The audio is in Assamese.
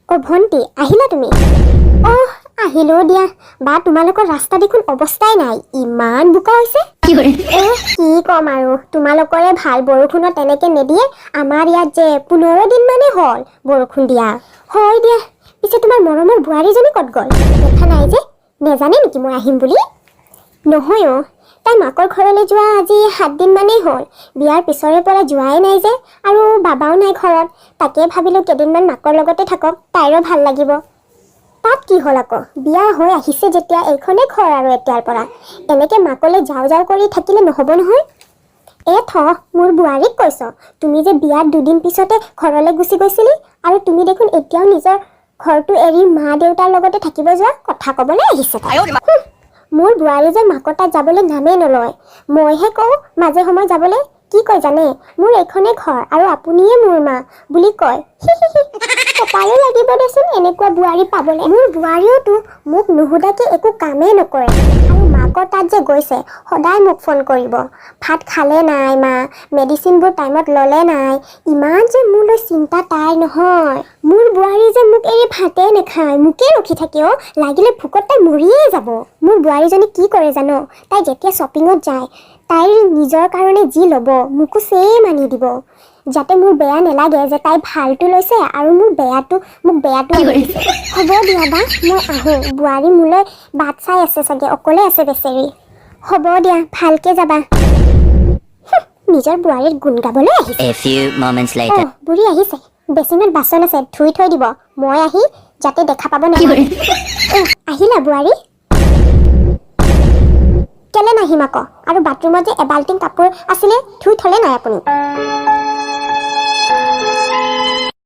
অ ভন্টি আহিলা তুমি আহিলো দিয়া বা তোমালোকৰ ৰাস্তা দেখোন অৱস্থাই নাই ইমান বোকা হৈছে কি কম আৰু তোমালোকৰে ভাল বৰষুণত তেনেকে নেদিয়ে আমাৰ ইয়াত যে 15 দিন মানে হ'ল বৰষুণ দিয়া হয় দিয়া পিছে তোমাৰ মৰমৰ বোৱাৰীজনী ক'ত গ'ল দেখা নাই যে নেজানে নেকি মই আহিম বুলি নহয় তাই মাকৰ ঘৰলৈ যোৱা আজি 7 দিন মানেই হ'ল বিয়াৰ পিছৰে পৰা যোৱাই নাই যে আৰু বাবাও নাই ঘৰত তাকে ভাবিলো কেইদিনমান মাকৰ লগতে থাকক তাইৰো ভাল লাগিব তাত কি হ'ল আকৌ বিয়া হৈ আহিছে যেতিয়া এইখনে ঘৰ আৰু এতিয়াৰ পৰা এনেকে মাকলে যাও কৰি থাকিলে নহ'ব নহয় মোৰ বোৱাৰীক কৈছ তুমি যে বিয়াৰ 2 দিন পিছতে ঘৰলৈ গুচি গৈছিলি আৰু তুমি দেখোন এতিয়াও নিজৰ ঘৰটো এৰি মা দেউতাৰ লগতে থাকিব যোৱা কথা ক'বলৈ আহিছে মোৰ বোৱাৰী যে মাকৰ তাত যাবলৈ নামেই নলয় মইহে কওঁ মাজে সময় যাবলৈ কি কয় জানে মোৰ এইখনে ঘৰ আৰু আপুনিয়ে মোৰ মা বুলি কয় কপালে লাগিব দেচোন এনেকুৱা বোৱাৰী পাবলৈ মোৰ বোৱাৰীওতো মোক নুসুধাকে একো কামেই নকৰে আৰু মাকৰ তাত যে গৈছে সদায় মোক ফোন কৰিব ভাত খালে নাই মা মেডিচিনবোৰ টাইমত ল'লে নাই ইমান যে মোলৈ চিন্তা তাই নহয় মোৰ বোৱাৰী যে মোক এৰি ভাতে নাখায় মোকে ৰখি থাকে লাগিলে ভোকত তাই মৰিয়ে যাব মোৰ বোৱাৰীজনী কি কৰে জানো তাই যেতিয়া শ্বপিঙত যায় তাইৰ নিজৰ কাৰণে যি ল'ব মোকো চেম আনি দিব যাতে মোৰ বেয়া নেলাগে যে তাই ভালটো লৈছে আৰু মোক বেয়াটো দিছে হ'ব দিয়া বা মই আহোঁ বোৱাৰী মোলৈ বাট চাই আছে চাগে অকলে আছে বেচেৰি হ'ব দিয়া ভালকে যাবা নিজৰ বোৱাৰীৰ গুণ গাবলৈ আহিছে বুঢ়ী আহিছে বেচিনত বাচন আছে ধুই থৈ দিব মই আহি যাতে দেখা পাব নালাগে আহিলা বোৱাৰী কেলে নাহিম আকৌ আৰু বাথৰুমত যে এবাল্টিং কাপোৰ আছিলে ধুই থলে নাই আপুনি